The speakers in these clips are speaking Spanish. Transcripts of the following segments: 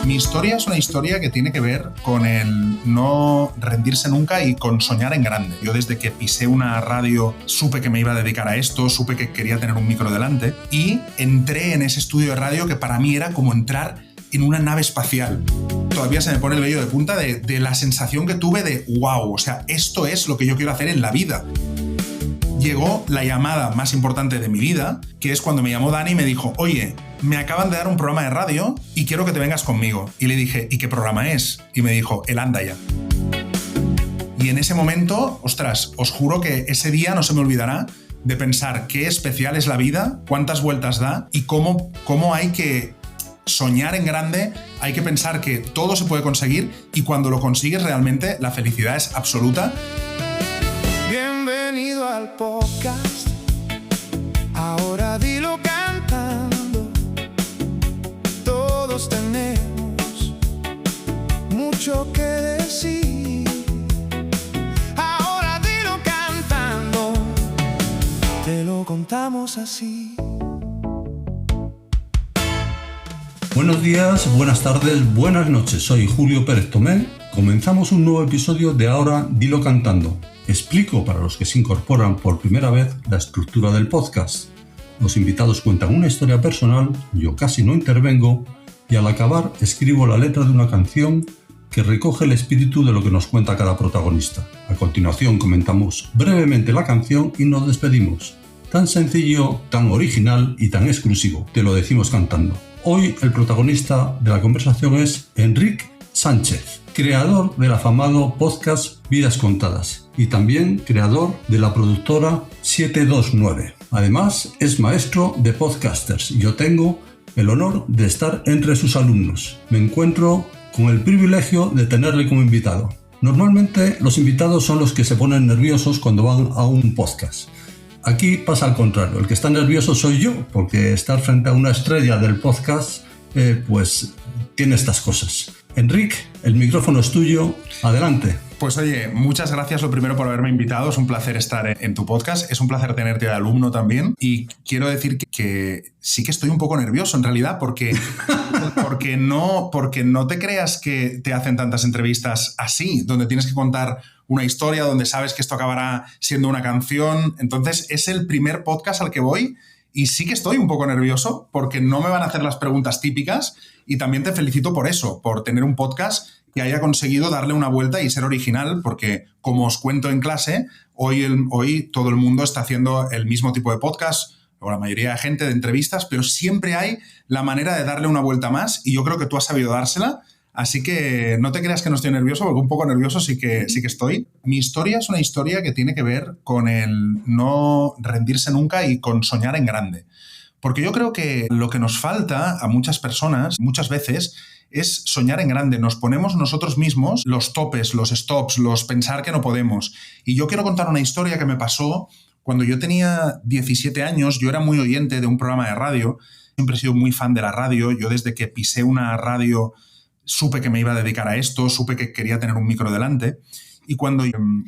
Mi historia es una historia que tiene que ver con el no rendirse nunca y con soñar en grande. Yo desde que pisé una radio supe que me iba a dedicar a esto, supe que quería tener un micro delante y entré en ese estudio de radio que para mí era como entrar en una nave espacial. Todavía se me pone el vello de punta de la sensación que tuve de wow, o sea, esto es lo que yo quiero hacer en la vida. Llegó la llamada más importante de mi vida, que es cuando me llamó Dani y me dijo, oye, me acaban de dar un programa de radio y quiero que te vengas conmigo. Y le dije, ¿y qué programa es? Y me dijo, el Andaya. Y en ese momento, ostras, os juro que ese día no se me olvidará de pensar qué especial es la vida, cuántas vueltas da y cómo hay que soñar en grande, hay que pensar que todo se puede conseguir y cuando lo consigues realmente la felicidad es absoluta. Bienvenido al podcast, ahora dilo cantando. Todos tenemos mucho que decir. Ahora dilo cantando, te lo contamos así. Buenos días, buenas tardes, buenas noches. Soy Julio Pérez Tomé. Comenzamos un nuevo episodio de Ahora Dilo Cantando. Explico para los que se incorporan por primera vez la estructura del podcast. Los invitados cuentan una historia personal, yo casi no intervengo y al acabar escribo la letra de una canción que recoge el espíritu de lo que nos cuenta cada protagonista. A continuación comentamos brevemente la canción y nos despedimos. Tan sencillo, tan original y tan exclusivo. Te lo decimos cantando. Hoy el protagonista de la conversación es Enric Sánchez, creador del afamado podcast Vidas Contadas y también creador de la productora 729. Además, es maestro de podcasters y yo tengo el honor de estar entre sus alumnos. Me encuentro con el privilegio de tenerle como invitado. Normalmente los invitados son los que se ponen nerviosos cuando van a un podcast. Aquí pasa al contrario, el que está nervioso soy yo, porque estar frente a una estrella del podcast, pues tiene estas cosas. Enric, el micrófono es tuyo, adelante. Pues oye, muchas gracias lo primero por haberme invitado, es un placer estar en tu podcast, es un placer tenerte de alumno también y quiero decir que sí que estoy un poco nervioso en realidad porque no te creas que te hacen tantas entrevistas así, donde tienes que contar una historia, donde sabes que esto acabará siendo una canción, entonces es el primer podcast al que voy y sí que estoy un poco nervioso porque no me van a hacer las preguntas típicas y también te felicito por eso, por tener un podcast que haya conseguido darle una vuelta y ser original, porque como os cuento en clase, hoy todo el mundo está haciendo el mismo tipo de podcast, o la mayoría de gente de entrevistas, pero siempre hay la manera de darle una vuelta más y yo creo que tú has sabido dársela, así que no te creas que no estoy nervioso, porque un poco nervioso sí que estoy. Mi historia es una historia que tiene que ver con el no rendirse nunca y con soñar en grande. Porque yo creo que lo que nos falta a muchas personas, muchas veces, es soñar en grande. Nos ponemos nosotros mismos los topes, los stops, los pensar que no podemos. Y yo quiero contar una historia que me pasó cuando yo tenía 17 años. Yo era muy oyente de un programa de radio. Siempre he sido muy fan de la radio. Yo desde que pisé una radio supe que me iba a dedicar a esto, supe que quería tener un micro delante. Y cuando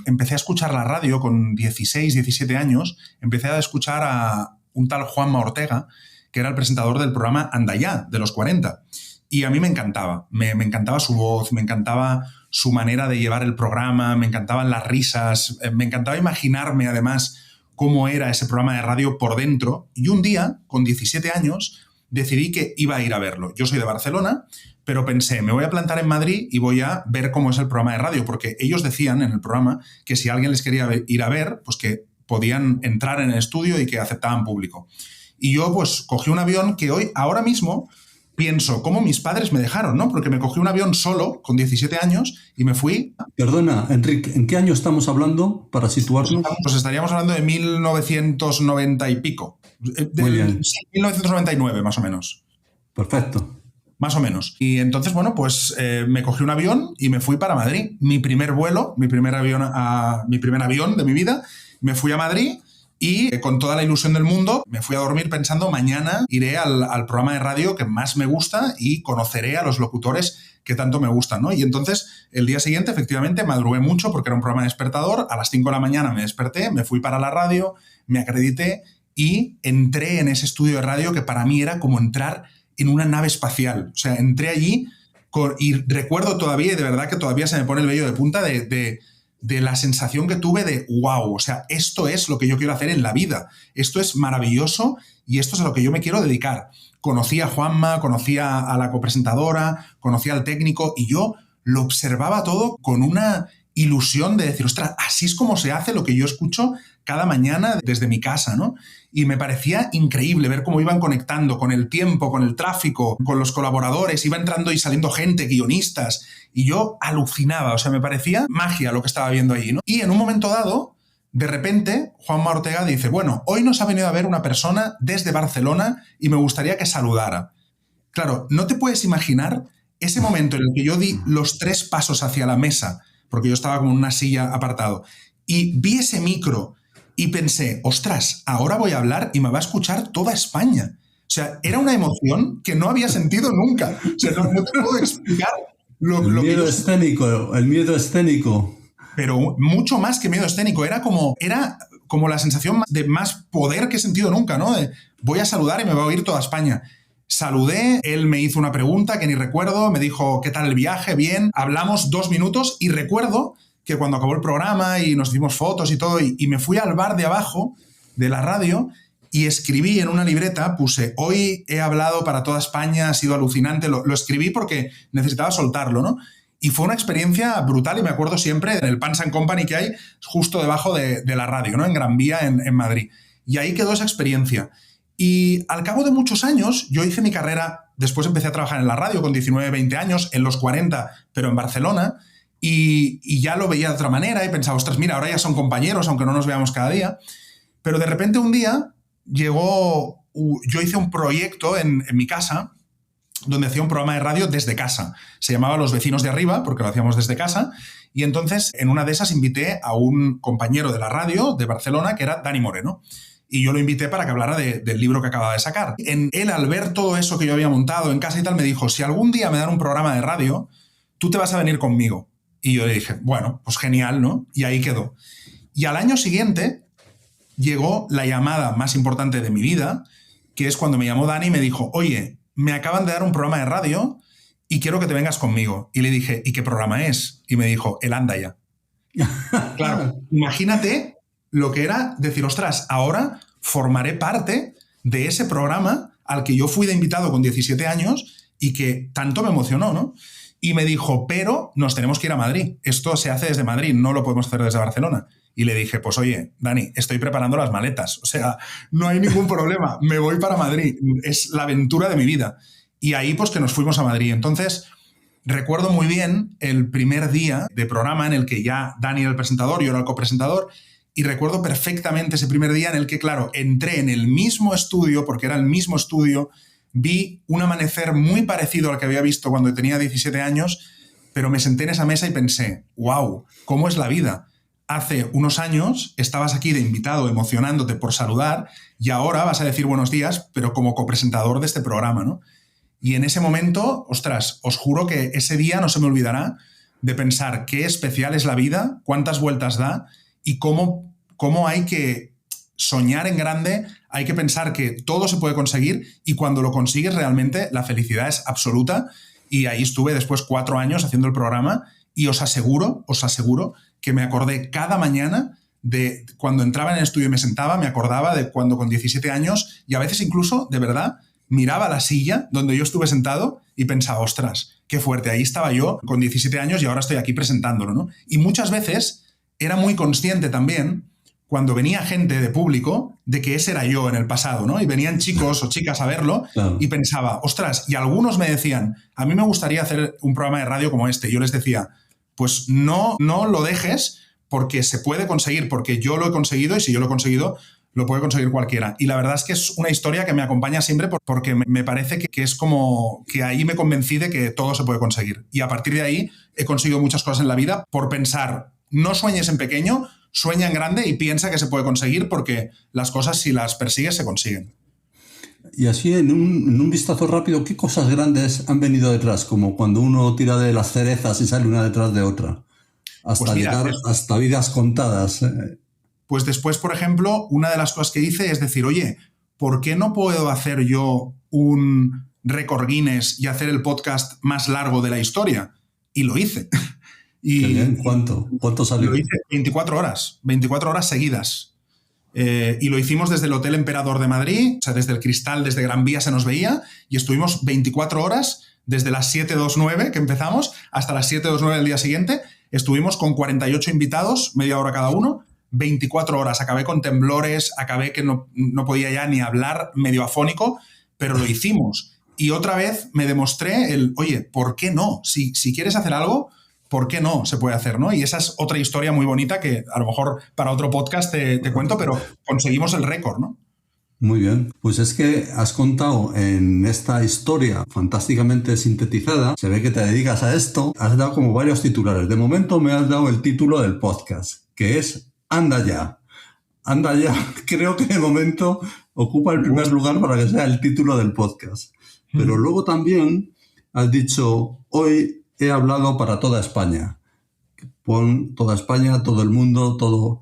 empecé a escuchar la radio con 16, 17 años, empecé a escuchar a un tal Juanma Ortega, que era el presentador del programa Andaya, de los 40. Y a mí me encantaba. Me encantaba su voz, me encantaba su manera de llevar el programa, me encantaban las risas, me encantaba imaginarme además cómo era ese programa de radio por dentro. Y un día, con 17 años, decidí que iba a ir a verlo. Yo soy de Barcelona, pero pensé, me voy a plantar en Madrid y voy a ver cómo es el programa de radio, porque ellos decían en el programa que si alguien les quería ir a ver, pues que podían entrar en el estudio y que aceptaban público. Y yo pues cogí un avión que ahora mismo pienso cómo mis padres me dejaron, ¿no? Porque me cogí un avión solo con 17 años y me fui. Perdona, Enric, ¿en qué año estamos hablando para situarnos? Pues estaríamos hablando de 1990 y pico. Muy bien. 1999 más o menos. Perfecto. Más o menos. Y entonces, bueno, pues me cogí un avión y me fui para Madrid. Mi primer vuelo, mi primer avión de mi vida, me fui a Madrid y con toda la ilusión del mundo me fui a dormir pensando mañana iré al programa de radio que más me gusta y conoceré a los locutores que tanto me gustan, ¿no? Y entonces el día siguiente efectivamente madrugué mucho porque era un programa despertador, a las 5 de la mañana me desperté, me fui para la radio, me acredité y entré en ese estudio de radio que para mí era como entrar en una nave espacial. O sea, entré allí Y recuerdo todavía, y de verdad que todavía se me pone el vello de punta de la sensación que tuve de wow, o sea, esto es lo que yo quiero hacer en la vida, esto es maravilloso y esto es a lo que yo me quiero dedicar. Conocí a Juanma, conocí a la copresentadora, conocí al técnico y yo lo observaba todo con una ilusión de decir, ostras, así es como se hace lo que yo escucho cada mañana desde mi casa, ¿no? Y me parecía increíble ver cómo iban conectando con el tiempo, con el tráfico, con los colaboradores, iba entrando y saliendo gente, guionistas, y yo alucinaba, o sea, me parecía magia lo que estaba viendo ahí, ¿no? Y en un momento dado, de repente, Juanma Ortega dice, bueno, hoy nos ha venido a ver una persona desde Barcelona y me gustaría que saludara. Claro, no te puedes imaginar ese momento en el que yo di los 3 pasos hacia la mesa, porque yo estaba como en una silla apartado, y vi ese micro y pensé, ostras, ahora voy a hablar y me va a escuchar toda España. O sea, era una emoción que no había sentido nunca. O sea, no te puedo explicar lo miedo que yo... escénico, el miedo escénico. Pero mucho más que miedo escénico. Era como la sensación de más poder que he sentido nunca, ¿no? De, voy a saludar y me va a oír toda España. Saludé, él me hizo una pregunta que ni recuerdo, me dijo, ¿qué tal el viaje? Bien. Hablamos 2 minutos y recuerdo que cuando acabó el programa y nos hicimos fotos y todo, y me fui al bar de abajo de la radio y escribí en una libreta, puse, hoy he hablado para toda España, ha sido alucinante, lo escribí porque necesitaba soltarlo, ¿no? Y fue una experiencia brutal y me acuerdo siempre en el Pans & Company que hay justo debajo de la radio, ¿no? En Gran Vía, en Madrid. Y ahí quedó esa experiencia. Y al cabo de muchos años, yo hice mi carrera, después empecé a trabajar en la radio con 19, 20 años, en los 40, pero en Barcelona, y ya lo veía de otra manera y pensaba, ostras, mira, ahora ya son compañeros, aunque no nos veamos cada día. Pero de repente un día yo hice un proyecto en mi casa, donde hacía un programa de radio desde casa. Se llamaba Los Vecinos de Arriba, porque lo hacíamos desde casa, y entonces en una de esas invité a un compañero de la radio de Barcelona, que era Dani Moreno, y yo lo invité para que hablara del libro que acababa de sacar. Él, al ver todo eso que yo había montado en casa y tal, me dijo, si algún día me dan un programa de radio, tú te vas a venir conmigo. Y yo le dije, bueno, pues genial, ¿no? Y ahí quedó. Y al año siguiente llegó la llamada más importante de mi vida, que es cuando me llamó Dani y me dijo, oye, me acaban de dar un programa de radio y quiero que te vengas conmigo. Y le dije, ¿y qué programa es? Y me dijo, El Andaya. Claro, imagínate lo que era decir, ostras, ahora formaré parte de ese programa al que yo fui de invitado con 17 años y que tanto me emocionó, ¿no? Y me dijo, pero nos tenemos que ir a Madrid. Esto se hace desde Madrid, no lo podemos hacer desde Barcelona. Y le dije, pues oye, Dani, estoy preparando las maletas. O sea, no hay ningún problema. Me voy para Madrid. Es la aventura de mi vida. Y ahí, pues que nos fuimos a Madrid. Entonces, recuerdo muy bien el primer día de programa en el que ya Dani era el presentador, yo era el copresentador. Y recuerdo perfectamente ese primer día en el que, claro, entré en el mismo estudio, porque era el mismo estudio, vi un amanecer muy parecido al que había visto cuando tenía 17 años, pero me senté en esa mesa y pensé, wow, ¿cómo es la vida? Hace unos años estabas aquí de invitado emocionándote por saludar y ahora vas a decir buenos días, pero como copresentador de este programa, ¿no? Y en ese momento, ostras, os juro que ese día no se me olvidará de pensar qué especial es la vida, cuántas vueltas da y cómo hay que soñar en grande, hay que pensar que todo se puede conseguir y cuando lo consigues realmente la felicidad es absoluta. Y ahí estuve después 4 años haciendo el programa y os aseguro que me acordé cada mañana de cuando entraba en el estudio y me sentaba, me acordaba de cuando con 17 años y a veces incluso, de verdad, miraba la silla donde yo estuve sentado y pensaba, ostras, qué fuerte, ahí estaba yo con 17 años y ahora estoy aquí presentándolo, ¿no? Y muchas veces era muy consciente también cuando venía gente de público de que ese era yo en el pasado, ¿no? Y venían chicos o chicas a verlo, claro. Y pensaba, ostras, y algunos me decían, a mí me gustaría hacer un programa de radio como este. Yo les decía, pues no lo dejes porque se puede conseguir, porque yo lo he conseguido y si yo lo he conseguido, lo puede conseguir cualquiera. Y la verdad es que es una historia que me acompaña siempre porque me parece que es como que ahí me convencí de que todo se puede conseguir. Y a partir de ahí he conseguido muchas cosas en la vida por pensar, no sueñes en pequeño, sueña en grande y piensa que se puede conseguir porque las cosas, si las persigues, se consiguen. Y así, en un vistazo rápido, ¿qué cosas grandes han venido detrás? Como cuando uno tira de las cerezas y sale una detrás de otra. Hasta pues mira, llegar hasta vidas contadas. Pues después, por ejemplo, una de las cosas que hice es decir, oye, ¿por qué no puedo hacer yo un récord Guinness y hacer el podcast más largo de la historia. Y lo hice. Y qué bien. ¿Cuánto salió? Lo hice 24 horas seguidas. Y lo hicimos desde el Hotel Emperador de Madrid, o sea, desde el cristal, desde Gran Vía se nos veía, y estuvimos 24 horas, desde las 7:29 que empezamos hasta las 7:29 del día siguiente. Estuvimos con 48 invitados, media hora cada uno, 24 horas. Acabé con temblores, acabé que no podía ya ni hablar, medio afónico, pero lo hicimos. Y otra vez me demostré oye, ¿por qué no? Si quieres hacer algo, ¿por qué no se puede hacer, no? Y esa es otra historia muy bonita que a lo mejor para otro podcast te cuento, pero conseguimos el récord, ¿no? Muy bien. Pues es que has contado en esta historia fantásticamente sintetizada, se ve que te dedicas a esto, has dado como varios titulares. De momento me has dado el título del podcast, que es Anda ya. Anda ya. Creo que de momento ocupa el primer lugar para que sea el título del podcast. Pero luego también has dicho, hoy he hablado para toda España. Pon toda España, todo el mundo, todo,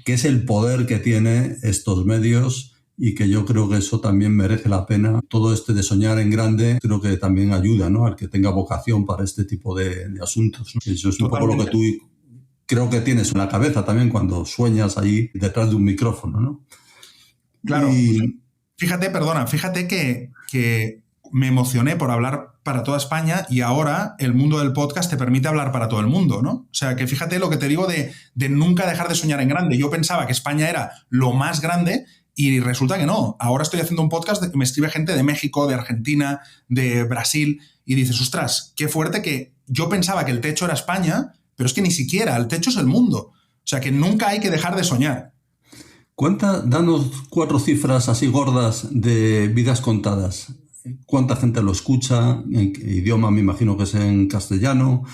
que es el poder que tiene estos medios y que yo creo que eso también merece la pena. Todo de soñar en grande creo que también ayuda, ¿no? Al que tenga vocación para este tipo de asuntos, ¿no? Eso es un poco lo que tú creo que tienes en la cabeza también cuando sueñas ahí detrás de un micrófono, ¿no? Claro. Y fíjate que me emocioné por hablar para toda España y ahora el mundo del podcast te permite hablar para todo el mundo, ¿no? O sea, que fíjate lo que te digo de nunca dejar de soñar en grande. Yo pensaba que España era lo más grande y resulta que no. Ahora estoy haciendo un podcast que me escribe gente de México, de Argentina, de Brasil y dices, ostras, qué fuerte que yo pensaba que el techo era España, pero es que ni siquiera, el techo es el mundo. O sea, que nunca hay que dejar de soñar. Danos 4 cifras así gordas de vidas contadas. ¿Cuánta gente lo escucha? ¿En qué idioma? Me imagino que es en castellano.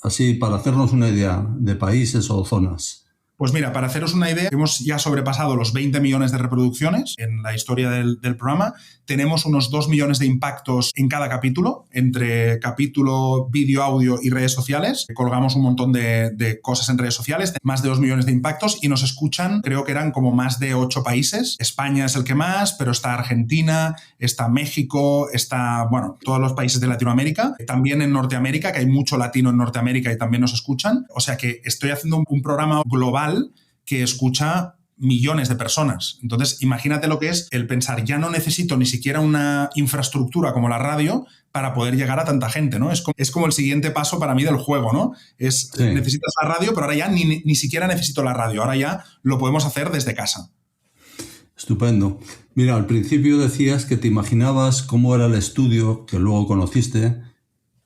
Así, para hacernos una idea de países o zonas. Pues mira, para haceros una idea, hemos ya sobrepasado los 20 millones de reproducciones en la historia del programa. Tenemos unos 2 millones de impactos en cada capítulo, entre capítulo, vídeo, audio y redes sociales. Colgamos un montón de cosas en redes sociales, más de 2 millones de impactos y nos escuchan, creo que eran como más de 8 países. España es el que más, pero está Argentina, está México, está, bueno, todos los países de Latinoamérica. También en Norteamérica, que hay mucho latino en Norteamérica y también nos escuchan. O sea que estoy haciendo un programa global que escucha millones de personas. Entonces, imagínate lo que es el pensar, ya no necesito ni siquiera una infraestructura como la radio para poder llegar a tanta gente, ¿no? Es como el siguiente paso para mí del juego, ¿no? Sí. Necesitas la radio, pero ahora ya ni siquiera necesito la radio, ahora ya lo podemos hacer desde casa. Estupendo. Mira, al principio decías que te imaginabas cómo era el estudio que luego conociste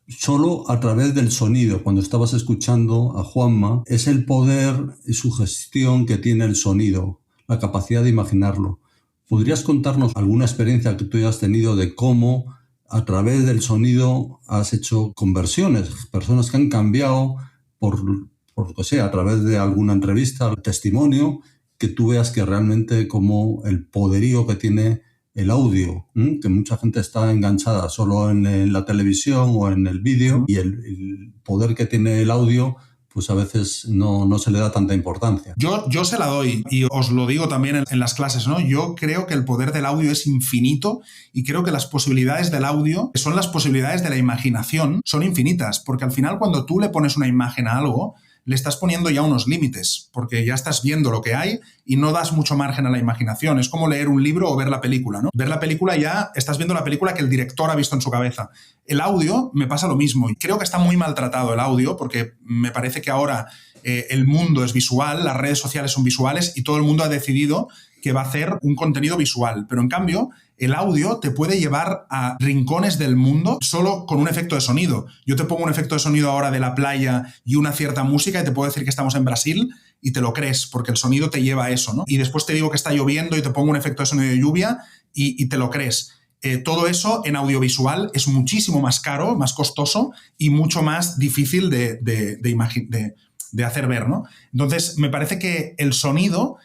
solo a través del sonido. Cuando estabas escuchando a Juanma, es el poder y sugestión que tiene el sonido, la capacidad de imaginarlo. ¿Podrías contarnos alguna experiencia que tú hayas tenido de cómo a través del sonido has hecho conversiones? Personas que han cambiado por lo que sea, a través de alguna entrevista, testimonio, que tú veas que realmente como el poderío que tiene el audio, que mucha gente está enganchada solo en la televisión o en el vídeo, y el poder que tiene el audio, pues a veces no se le da tanta importancia. Yo se la doy y os lo digo también en las clases, ¿no? Yo creo que el poder del audio es infinito y creo que las posibilidades del audio, que son las posibilidades de la imaginación, son infinitas, porque al final cuando tú le pones una imagen a algo, le estás poniendo ya unos límites, porque ya estás viendo lo que hay y no das mucho margen a la imaginación. Es como leer un libro o ver la película, ¿no? Ver la película, ya estás viendo la película que el director ha visto en su cabeza. El audio me pasa lo mismo y creo que está muy maltratado el audio porque me parece que ahora el mundo es visual, las redes sociales son visuales y todo el mundo ha decidido que va a hacer un contenido visual. Pero en cambio, el audio te puede llevar a rincones del mundo solo con un efecto de sonido. Yo te pongo un efecto de sonido ahora de la playa y una cierta música y te puedo decir que estamos en Brasil y te lo crees porque el sonido te lleva a eso, ¿no? Y después te digo que está lloviendo y te pongo un efecto de sonido de lluvia y te lo crees. Todo eso en audiovisual es muchísimo más caro, más costoso y mucho más difícil de hacer ver, ¿no? Entonces, me parece que el sonido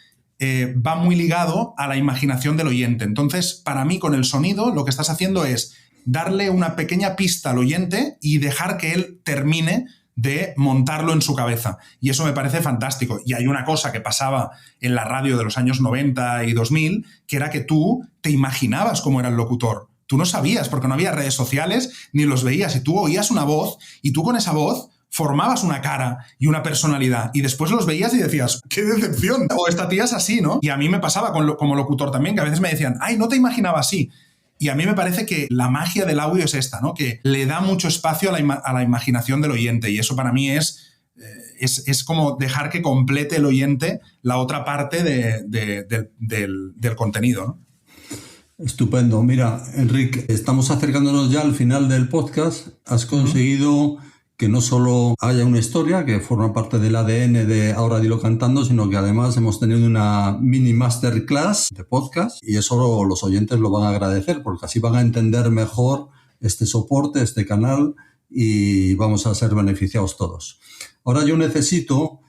va muy ligado a la imaginación del oyente. Entonces, para mí, con el sonido, lo que estás haciendo es darle una pequeña pista al oyente y dejar que él termine de montarlo en su cabeza. Y eso me parece fantástico. Y hay una cosa que pasaba en la radio de los años 90 y 2000, que era que tú te imaginabas cómo era el locutor. tú no sabías, porque no había redes sociales, ni los veías, y tú oías una voz, y tú con esa voz formabas una cara y una personalidad, y después los veías y decías, ¡qué decepción! O esta tía es así, ¿no? Y a mí me pasaba como locutor también, que a veces me decían, ¡ay, no te imaginaba así! Y a mí me parece que la magia del audio es esta, ¿no? Que le da mucho espacio a la imaginación del oyente, y eso para mí es como dejar que complete el oyente la otra parte del contenido, ¿no? Estupendo. Mira, Enric, estamos acercándonos ya al final del podcast. Has conseguido que no solo haya una historia que forma parte del ADN de Ahora Dilo Cantando, sino que además hemos tenido una mini masterclass de podcast, y eso los oyentes lo van a agradecer porque así van a entender mejor este soporte, este canal, y vamos a ser beneficiados todos. Ahora yo necesito,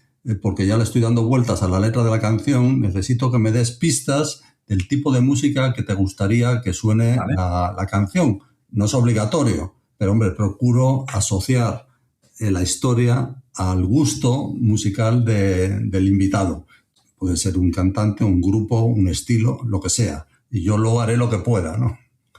porque ya le estoy dando vueltas a la letra de la canción, necesito que me des pistas del tipo de música que te gustaría que suene la canción. No es obligatorio, pero hombre, procuro asociar la historia al gusto musical del invitado. Puede ser un cantante, un grupo, un estilo, lo que sea. Y yo lo haré lo que pueda, ¿no?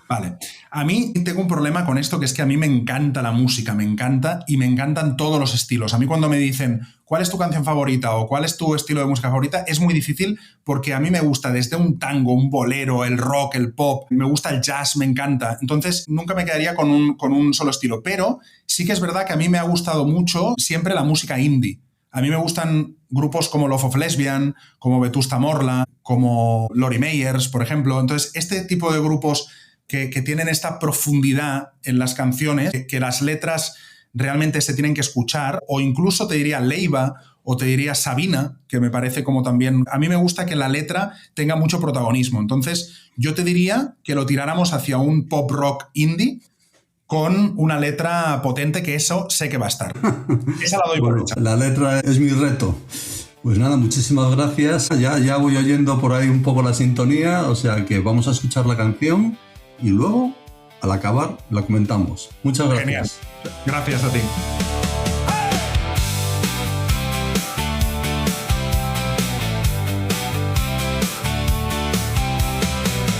Vale. A mí tengo un problema con esto, que es que a mí me encanta la música, me encanta, y me encantan todos los estilos. A mí cuando me dicen, ¿cuál es tu canción favorita o cuál es tu estilo de música favorita? Es muy difícil porque a mí me gusta desde un tango, un bolero, el rock, el pop, me gusta el jazz, me encanta. Entonces nunca me quedaría con un solo estilo, pero sí que es verdad que a mí me ha gustado mucho siempre la música indie. A mí me gustan grupos como Love of Lesbian, como Vetusta Morla, como Lori Meyers, por ejemplo. Entonces este tipo de grupos que tienen esta profundidad en las canciones, que las letras realmente se tienen que escuchar, o incluso te diría Leiva o te diría Sabina, que me parece como también... A mí me gusta que la letra tenga mucho protagonismo. Entonces yo te diría que lo tiráramos hacia un pop rock indie con una letra potente, que eso sé que va a estar. Esa la doy por hecha. La letra es mi reto. Pues nada, muchísimas gracias. Ya voy oyendo por ahí un poco la sintonía, o sea que vamos a escuchar la canción y luego, al acabar, la comentamos. Muchas gracias. Genial. Gracias a ti.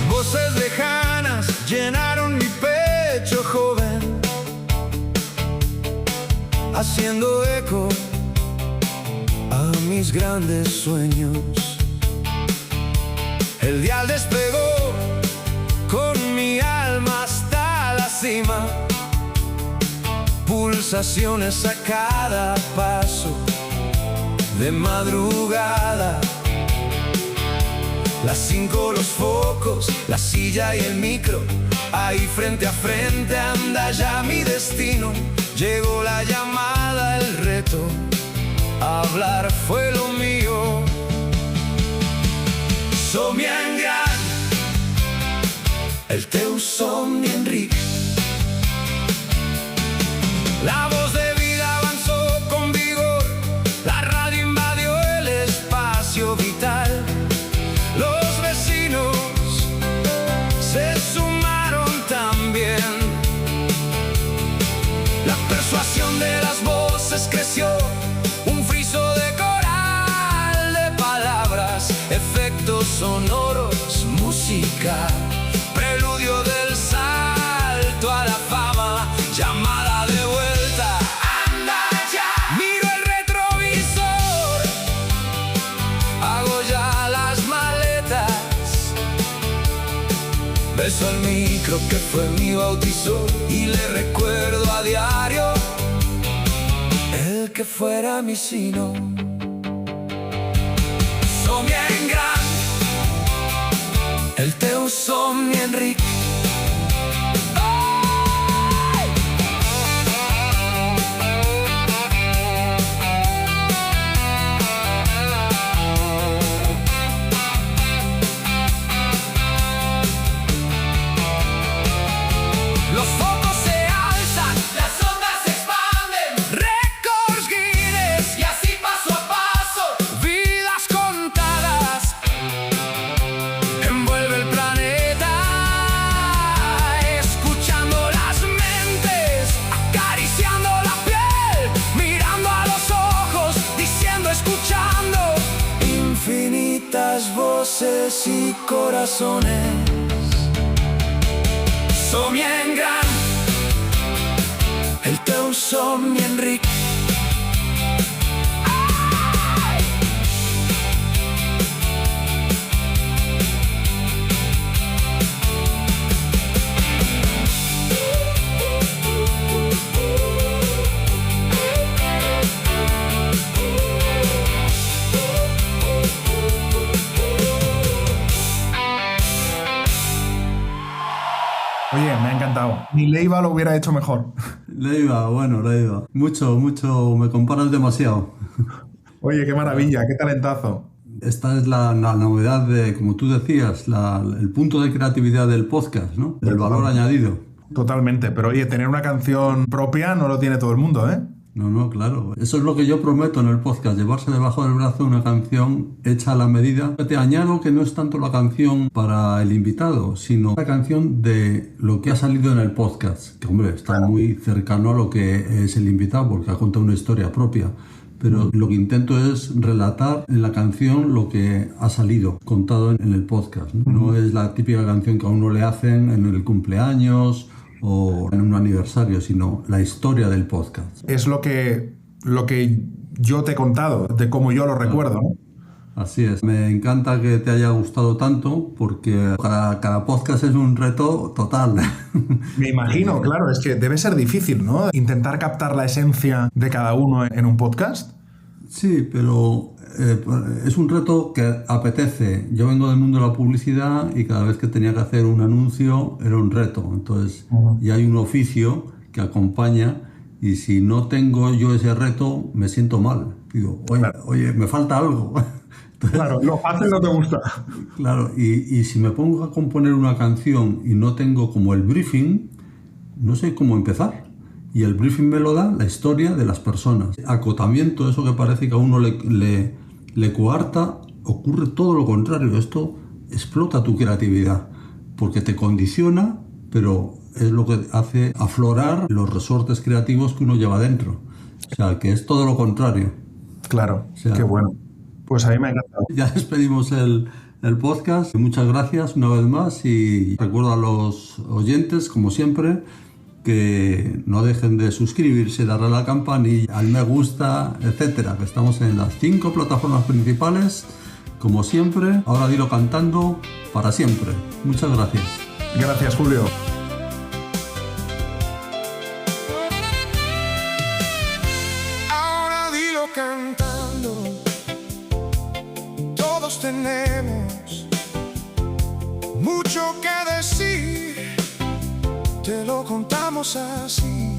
Voces lejanas llenaron mi pecho joven, haciendo eco a mis grandes sueños. El dial despegó con mi alma hasta la cima, pulsaciones a cada paso de madrugada. Las 5, los focos, la silla y el micro, ahí frente a frente anda ya mi destino. Llegó la llamada, el reto, hablar fue lo mío. Somni en gran, el teu somni Enric. La voz de vida avanzó con vigor, la radio invadió el espacio vital. Los vecinos se sumaron también. La persuasión de las voces creció, un friso de coral de palabras, efectos sonoros, música. Preludio del salto a la fama, llamada de vuelta, anda ya. Miro el retrovisor, hago ya las maletas. Beso al micro que fue mi bautizo y le recuerdo a diario el que fuera mi sino. Somni en gran, el teu somni Enric. Los focos se alzan, las ondas se expanden, récords Guinness y así paso a paso, vidas contadas. Envuelve el planeta, escuchando las mentes, acariciando la piel, mirando a los ojos, diciendo, escuchando. Infinitas voces y corazones. somni en gran, el teu somni Enric. Oye, me ha encantado. Ni Leiva lo hubiera hecho mejor. Leiva. Mucho, me comparas demasiado. Oye, qué maravilla, qué talentazo. Esta es la novedad de, como tú decías, el punto de creatividad del podcast, ¿no? El valor añadido. Totalmente, pero oye, tener una canción propia no lo tiene todo el mundo, ¿eh? No, claro. Eso es lo que yo prometo en el podcast, llevarse debajo del brazo una canción hecha a la medida. Te añado que no es tanto la canción para el invitado, sino la canción de lo que ha salido en el podcast, que hombre, está muy cercano a lo que es el invitado, porque ha contado una historia propia. Pero lo que intento es relatar en la canción lo que ha salido, contado en el podcast, ¿no? No es la típica canción que a uno le hacen en el cumpleaños o en un aniversario, sino la historia del podcast. Es lo que yo te he contado, de cómo yo lo recuerdo, ¿no? Así es. Me encanta que te haya gustado tanto porque cada podcast es un reto total. Me imagino, claro, es que debe ser difícil, ¿no? Intentar captar la esencia de cada uno en un podcast. Sí, pero es un reto que apetece. Yo vengo del mundo de la publicidad y cada vez que tenía que hacer un anuncio era un reto. Entonces, ya hay un oficio que acompaña y si no tengo yo ese reto, me siento mal. Digo, oye, me falta algo. Entonces, claro, lo fácil no te gusta. Claro, y si me pongo a componer una canción y no tengo como el briefing, no sé cómo empezar. Y el briefing me lo da la historia de las personas. Acotamiento, eso que parece que a uno le coarta, ocurre todo lo contrario. Esto explota tu creatividad, porque te condiciona, pero es lo que hace aflorar los resortes creativos que uno lleva dentro. O sea, que es todo lo contrario. Claro, o sea, qué bueno. Pues a mí me ha encantado. Ya despedimos el podcast. Muchas gracias una vez más y recuerdo a los oyentes, como siempre, que no dejen de suscribirse, darle a la campanilla, al me gusta, etcétera, que estamos en las 5 plataformas principales, como siempre. Ahora dilo cantando para siempre. Muchas gracias. Gracias, Julio. Ahora dilo cantando, todos tenemos mucho que decir. Te lo contamos así.